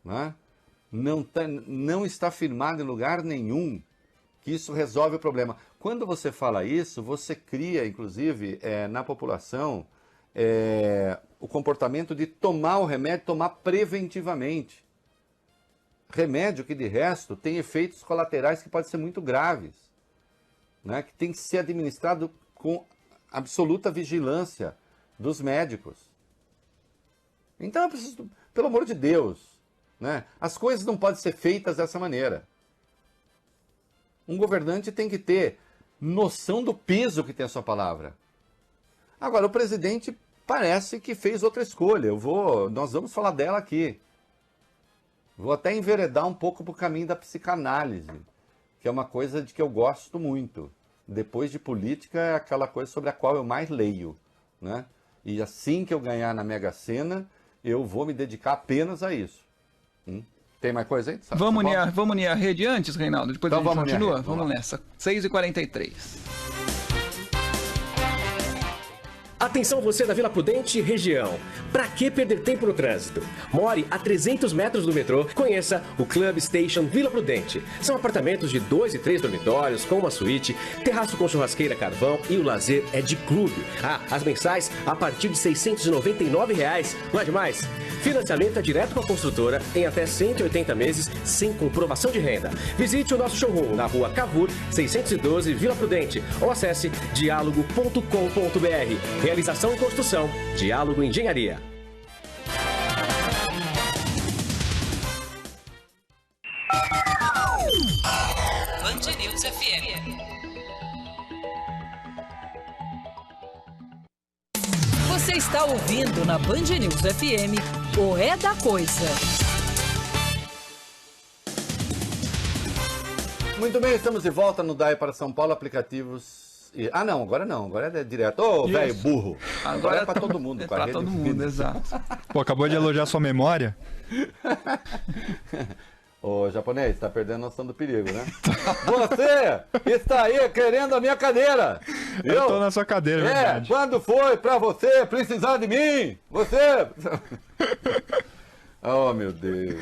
Né? Não está firmado em lugar nenhum que isso resolve o problema. Quando você fala isso, você cria, inclusive, na população, o comportamento de tomar o remédio, tomar preventivamente. Remédio que, de resto, tem efeitos colaterais que podem ser muito graves, né? Que tem que ser administrado com absoluta vigilância dos médicos. Então, eu preciso, pelo amor de Deus, né? As coisas não podem ser feitas dessa maneira. Um governante tem que ter noção do peso que tem a sua palavra. Agora, o presidente parece que fez outra escolha. Nós vamos falar dela aqui. Vou até enveredar um pouco para o caminho da psicanálise, que é uma coisa de que eu gosto muito. Depois de política, é aquela coisa sobre a qual eu mais leio. Né? E assim que eu ganhar na Mega Sena, eu vou me dedicar apenas a isso. Tem mais coisa aí? Vamos unir a rede antes, Reinaldo? Depois então a gente continua? Vamos nessa. 6h43. Atenção você da Vila Prudente e região. Pra que perder tempo no trânsito? More a 300 metros do metrô, conheça o Club Station Vila Prudente. São apartamentos de 2 e 3 dormitórios, com uma suíte, terraço com churrasqueira carvão e o lazer é de clube. As mensais a partir de R$ 699. Não é demais? Financiamento é direto com a construtora em até 180 meses, sem comprovação de renda. Visite o nosso showroom na rua Cavour, 612, Vila Prudente, ou acesse dialogo.com.br. Realização e construção. Diálogo Engenharia. Band News FM. Você está ouvindo na Band News FM o É da Coisa. Muito bem, estamos de volta no DAI para São Paulo, aplicativos... não, agora é direto. Ô, velho burro. Agora é para todo mundo. É para todo mundo, exato. Pô, acabou de elogiar sua memória? Ô, japonês, tá perdendo a noção do perigo, né? Você está aí querendo a minha cadeira. Viu? Eu tô na sua cadeira, é verdade. Quando foi pra você precisar de mim? Você... Oh, meu Deus.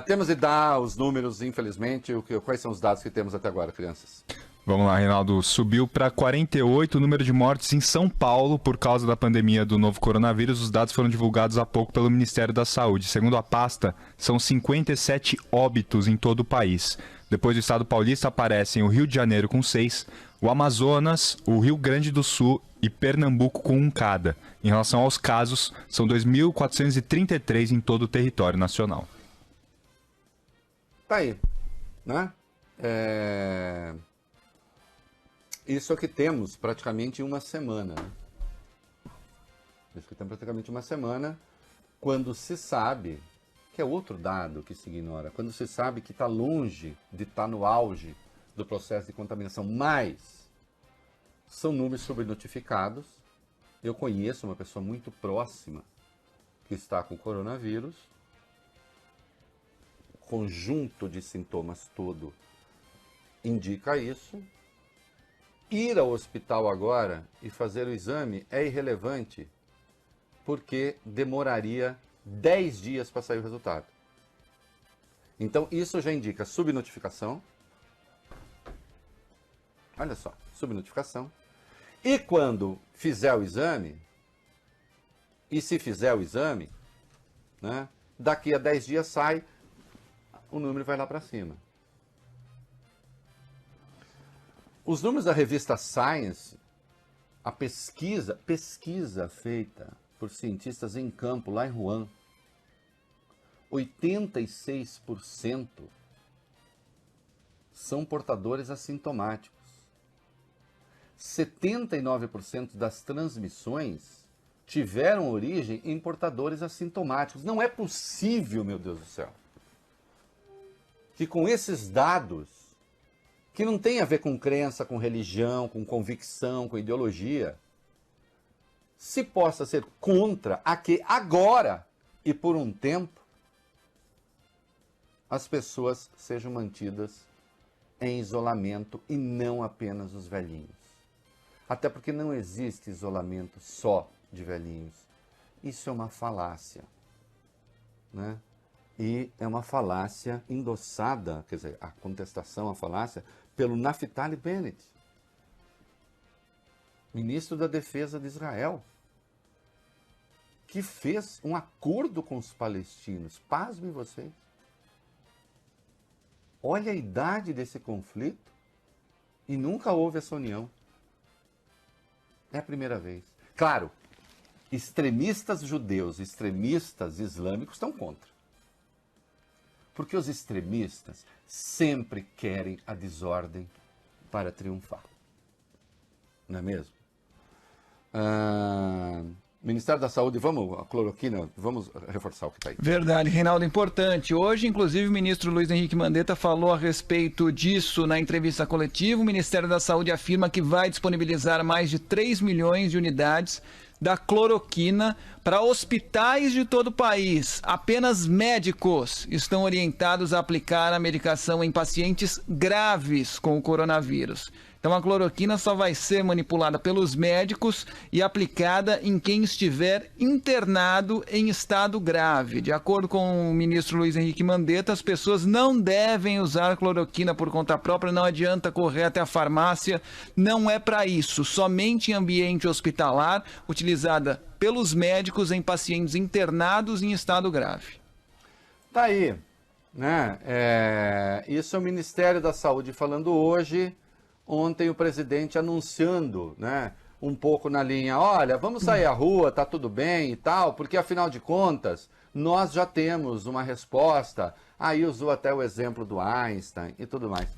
Temos de dar os números, infelizmente. Quais são os dados que temos até agora, crianças? Vamos lá, Reinaldo. Subiu para 48 o número de mortes em São Paulo por causa da pandemia do novo coronavírus. Os dados foram divulgados há pouco pelo Ministério da Saúde. Segundo a pasta, são 57 óbitos em todo o país. Depois do estado paulista aparecem o Rio de Janeiro com 6, o Amazonas, o Rio Grande do Sul e Pernambuco com 1 cada. Em relação aos casos, são 2.433 em todo o território nacional. Tá aí, né? Isso é o que temos praticamente em uma semana. Isso que temos praticamente uma semana, quando se sabe, que é outro dado que se ignora, quando se sabe que está longe de estar no auge do processo de contaminação, mas são números subnotificados. Eu conheço uma pessoa muito próxima que está com coronavírus, o conjunto de sintomas todo indica isso. Ir ao hospital agora e fazer o exame é irrelevante, porque demoraria 10 dias para sair o resultado. Então isso já indica subnotificação. Olha só, subnotificação. E quando fizer o exame, e se fizer o exame, né, daqui a 10 dias sai, o número vai lá para cima. Os números da revista Science, a pesquisa feita por cientistas em campo lá em Wuhan, 86% são portadores assintomáticos. 79% das transmissões tiveram origem em portadores assintomáticos. Não é possível, meu Deus do céu, que com esses dados, que não tem a ver com crença, com religião, com convicção, com ideologia, se possa ser contra a que agora e por um tempo as pessoas sejam mantidas em isolamento e não apenas os velhinhos. Até porque não existe isolamento só de velhinhos. Isso é uma falácia, né? E é uma falácia endossada, quer dizer, a contestação, a falácia, pelo Naftali Bennett, ministro da Defesa de Israel, que fez um acordo com os palestinos. Pasmem vocês. Olha a idade desse conflito e nunca houve essa união. É a primeira vez. Claro, extremistas judeus, extremistas islâmicos estão contra. Porque os extremistas sempre querem a desordem para triunfar. Não é mesmo? Ministério da Saúde, a cloroquina, vamos reforçar o que está aí. Verdade, Reinaldo, importante. Hoje, inclusive, o ministro Luiz Henrique Mandetta falou a respeito disso na entrevista coletiva. O Ministério da Saúde afirma que vai disponibilizar mais de 3 milhões de unidades da cloroquina para hospitais de todo o país. Apenas médicos estão orientados a aplicar a medicação em pacientes graves com o coronavírus. Então a cloroquina só vai ser manipulada pelos médicos e aplicada em quem estiver internado em estado grave. De acordo com o ministro Luiz Henrique Mandetta, as pessoas não devem usar cloroquina por conta própria, não adianta correr até a farmácia, não é para isso, somente em ambiente hospitalar, utilizada pelos médicos em pacientes internados em estado grave. Tá aí, né? Isso é o Ministério da Saúde falando hoje. Ontem o presidente anunciando, né, um pouco na linha, olha, vamos sair à rua, tá tudo bem e tal, porque afinal de contas, nós já temos uma resposta. Aí usou até o exemplo do Einstein e tudo mais.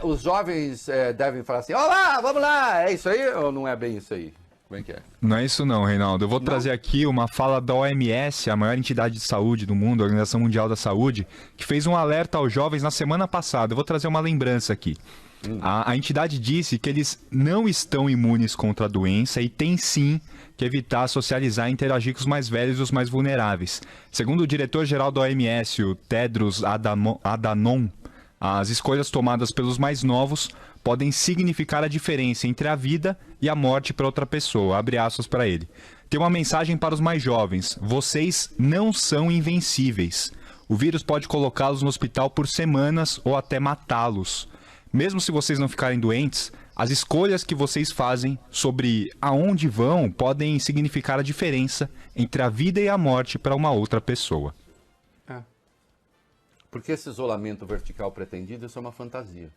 Os jovens devem falar assim, olá, vamos lá, é isso aí ou não é bem isso aí? Como é que é? Não é isso não, Reinaldo. Eu vou trazer aqui uma fala da OMS, a maior entidade de saúde do mundo, a Organização Mundial da Saúde, que fez um alerta aos jovens na semana passada. Eu vou trazer uma lembrança aqui. A entidade disse que eles não estão imunes contra a doença e tem sim que evitar socializar e interagir com os mais velhos e os mais vulneráveis. Segundo o diretor-geral da OMS, o Tedros Adhanom, as escolhas tomadas pelos mais novos podem significar a diferença entre a vida e a morte para outra pessoa. Abre aspas para ele. Tem uma mensagem para os mais jovens. Vocês não são invencíveis. O vírus pode colocá-los no hospital por semanas ou até matá-los. Mesmo se vocês não ficarem doentes, as escolhas que vocês fazem sobre aonde vão podem significar a diferença entre a vida e a morte para uma outra pessoa. Porque esse isolamento vertical pretendido, isso é uma fantasia.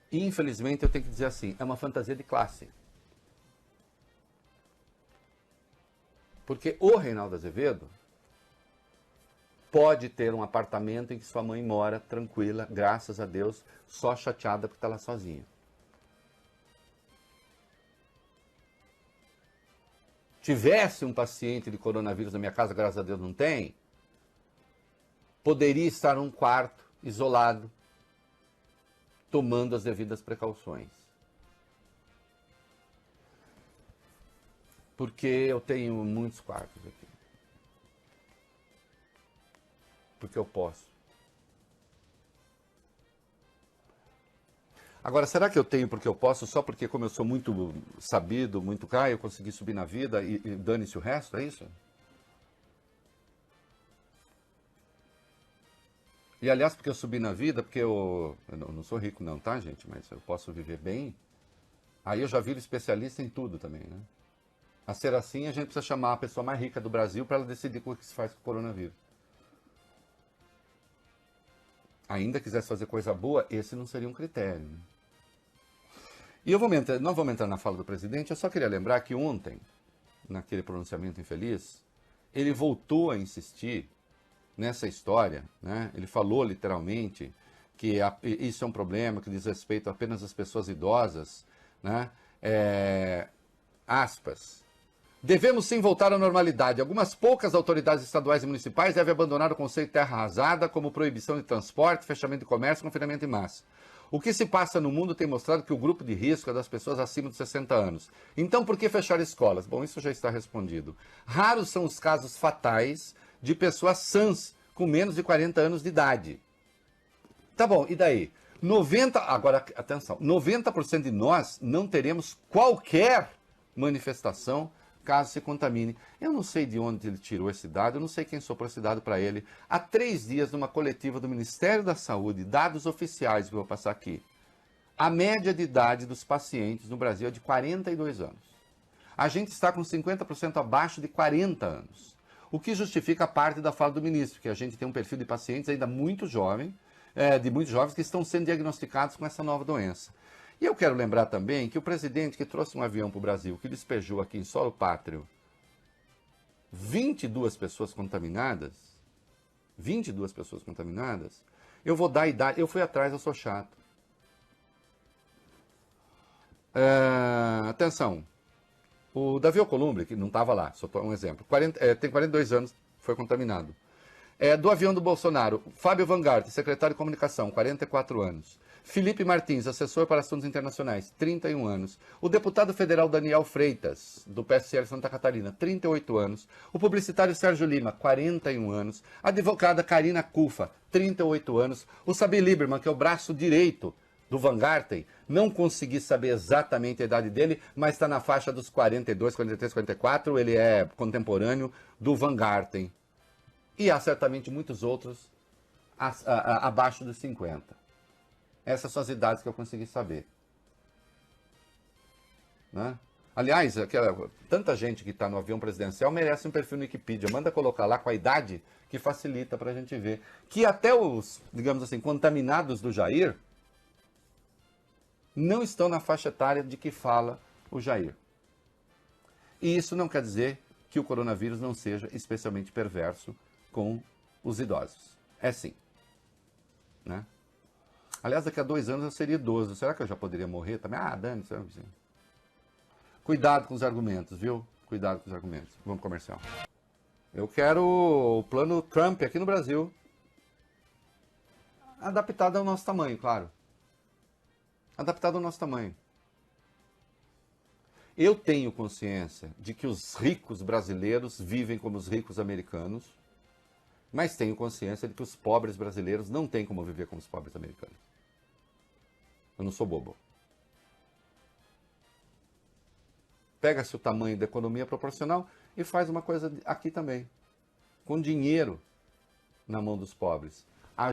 E, infelizmente, eu tenho que dizer assim, é uma fantasia de classe. Porque o Reinaldo Azevedo pode ter um apartamento em que sua mãe mora tranquila, graças a Deus, só chateada porque está lá sozinha. Tivesse um paciente de coronavírus na minha casa, graças a Deus não tem, poderia estar num quarto, isolado, tomando as devidas precauções. Porque eu tenho muitos quartos aqui. Porque eu posso. Agora, será que eu tenho porque eu posso só porque, como eu sou muito sabido, muito caio, eu consegui subir na vida e dane-se o resto? É isso? E, aliás, porque eu subi na vida, porque eu não sou rico não, tá, gente? Mas eu posso viver bem. Aí eu já viro especialista em tudo também, né? A ser assim, a gente precisa chamar a pessoa mais rica do Brasil para ela decidir o que se faz com o coronavírus. Ainda quisesse fazer coisa boa, esse não seria um critério. Né? E não vamos entrar na fala do presidente, eu só queria lembrar que ontem, naquele pronunciamento infeliz, ele voltou a insistir nessa história, né? Ele falou literalmente que isso é um problema que diz respeito apenas às pessoas idosas, né? Aspas. Devemos sim voltar à normalidade. Algumas poucas autoridades estaduais e municipais devem abandonar o conceito de terra arrasada, como proibição de transporte, fechamento de comércio e confinamento em massa. O que se passa no mundo tem mostrado que o grupo de risco é das pessoas acima de 60 anos. Então, por que fechar escolas? Bom, isso já está respondido. Raros são os casos fatais de pessoas sãs com menos de 40 anos de idade. Tá bom, e daí? Agora, atenção, 90% de nós não teremos qualquer manifestação caso se contamine. Eu não sei de onde ele tirou esse dado, eu não sei quem soprou esse dado para ele. Há 3 dias, numa coletiva do Ministério da Saúde, dados oficiais que eu vou passar aqui, a média de idade dos pacientes no Brasil é de 42 anos. A gente está com 50% abaixo de 40 anos. O que justifica a parte da fala do ministro, que a gente tem um perfil de pacientes ainda muito jovem, de muitos jovens que estão sendo diagnosticados com essa nova doença. E eu quero lembrar também que o presidente que trouxe um avião para o Brasil, que despejou aqui em solo pátrio 22 pessoas contaminadas, eu vou dar a idade, eu fui atrás, eu sou chato. Atenção, o Davi Alcolumbre, que não estava lá, só um exemplo, tem 42 anos, foi contaminado. Do avião do Bolsonaro, Fábio Van Garten, secretário de comunicação, 44 anos. Felipe Martins, assessor para assuntos internacionais, 31 anos. O deputado federal Daniel Freitas, do PSL Santa Catarina, 38 anos. O publicitário Sérgio Lima, 41 anos. A advogada Karina Cufa, 38 anos. O Sabi Lieberman, que é o braço direito do Van Garten, não consegui saber exatamente a idade dele, mas está na faixa dos 42, 43, 44. Ele é contemporâneo do Van Garten. E há certamente muitos outros abaixo dos 50. Essas são as idades que eu consegui saber. Né? Aliás, tanta gente que está no avião presidencial merece um perfil no Wikipedia. Manda colocar lá com a idade que facilita para a gente ver. Que até os, digamos assim, contaminados do Jair não estão na faixa etária de que fala o Jair. E isso não quer dizer que o coronavírus não seja especialmente perverso com os idosos. É sim. Né? Aliás, daqui a 2 anos eu seria idoso. Será que eu já poderia morrer também? Dane-se. Cuidado com os argumentos, viu? Cuidado com os argumentos. Vamos comercial. Eu quero o plano Trump aqui no Brasil. Adaptado ao nosso tamanho, claro. adaptado ao nosso tamanho. Eu tenho consciência de que os ricos brasileiros vivem como os ricos americanos, mas tenho consciência de que os pobres brasileiros não têm como viver como os pobres americanos. Eu não sou bobo. Pega-se o tamanho da economia proporcional e faz uma coisa aqui também, com dinheiro na mão dos pobres.